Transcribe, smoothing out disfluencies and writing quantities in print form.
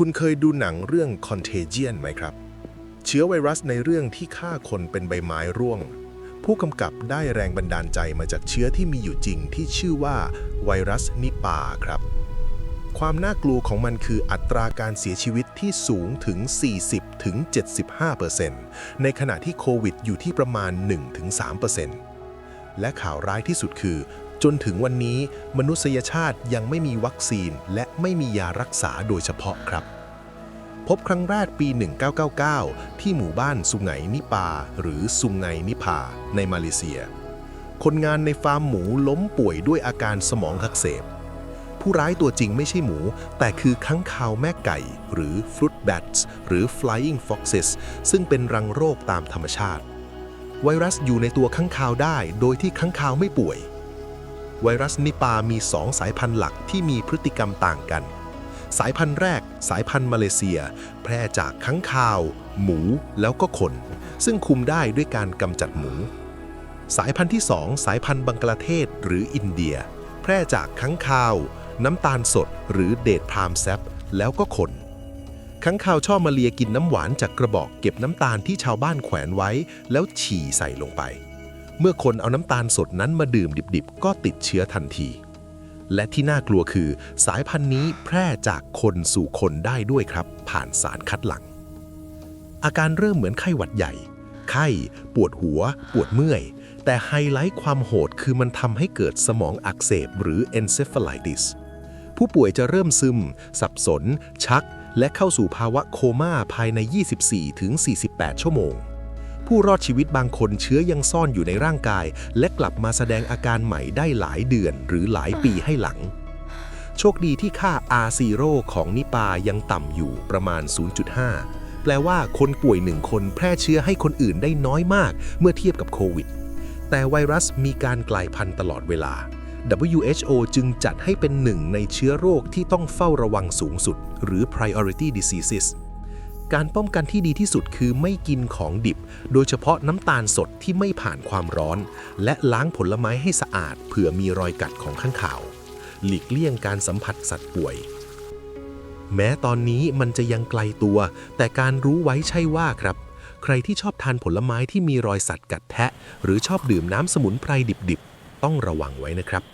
คุณเคยดูหนังเรื่อง Contagion ไหมครับเชื้อไวรัสในเรื่องที่ฆ่าคนเป็นใบไม้ร่วงผู้กำกับได้แรงบันดาลใจมาจากเชื้อที่มีอยู่จริงที่ชื่อว่าไวรัสนิปาครับความน่ากลัวของมันคืออัตราการเสียชีวิตที่สูงถึง 40-75% ในขณะที่โควิดอยู่ที่ประมาณ 1-3%และข่าวร้ายที่สุดคือจนถึงวันนี้มนุษยชาติยังไม่มีวัคซีนและไม่มียารักษาโดยเฉพาะครับพบครั้งแรกปี 1999 ที่หมู่บ้านสุไหงนิปาหรือสุไงนิพาในมาเลเซียคนงานในฟาร์มหมูล้มป่วยด้วยอาการสมองอักเสบผู้ร้ายตัวจริงไม่ใช่หมูแต่คือค้างคาวแม่ไก่หรือ fruit bats หรือ flying foxes ซึ่งเป็นรังโรคตามธรรมชาติไวรัสอยู่ในตัวค้างคาวได้โดยที่ค้างคาวไม่ป่วยไวรัสนิปามี2 สายพันธุ์หลักที่มีพฤติกรรมต่างกันสายพันธุ์แรกสายพันธุ์มาเลเซียแพร่จากค้างคาวหมูแล้วก็คนซึ่งคุมได้ด้วยการกำจัดหมูสายพันธุ์ที่2สายพันธุ์บังกลาเทศหรืออินเดียแพร่จากค้างคาวน้ำตาลสดหรือเดดพรามแซปแล้วก็คนค้างคาวชอบมาเลียกินน้ำหวานจากกระบอกเก็บน้ำตาลที่ชาวบ้านแขวนไว้แล้วฉี่ใส่ลงไปเมื่อคนเอาน้ำตาลสดนั้นมาดื่มดิบๆก็ติดเชื้อทันทีและที่น่ากลัวคือสายพันธุ์นี้แพร่จากคนสู่คนได้ด้วยครับผ่านสารคัดหลั่งอาการเริ่มเหมือนไข้หวัดใหญ่ไข้ปวดหัวปวดเมื่อยแต่ไฮไลท์ความโหดคือมันทำให้เกิดสมองอักเสบหรือ encephalitis ผู้ป่วยจะเริ่มซึมสับสนชักและเข้าสู่ภาวะโคม่าภายใน 24-48 ชั่วโมงผู้รอดชีวิตบางคนเชื้อยังซ่อนอยู่ในร่างกายและกลับมาแสดงอาการใหม่ได้หลายเดือนหรือหลายปีให้หลังโชคดีที่ค่า R0 ของนิปายังต่ำอยู่ประมาณ 0.5 แปลว่าคนป่วย1 คนแพร่เชื้อให้คนอื่นได้น้อยมากเมื่อเทียบกับโควิดแต่ไวรัสมีการกลายพันธุ์ตลอดเวลา WHO จึงจัดให้เป็นหนึ่งในเชื้อโรคที่ต้องเฝ้าระวังสูงสุดหรือ priority diseasesการป้องกันที่ดีที่สุดคือไม่กินของดิบโดยเฉพาะน้ำตาลสดที่ไม่ผ่านความร้อนและล้างผลไม้ให้สะอาดเผื่อมีรอยกัดของข้างคาวหลีกเลี่ยงการสัมผัสสัตว์ป่วยแม้ตอนนี้มันจะยังไกลตัวแต่การรู้ไว้ใช่ว่าครับใครที่ชอบทานผลไม้ที่มีรอยสัตว์กัดแทะหรือชอบดื่มน้ำสมุนไพรดิบๆต้องระวังไว้นะครับ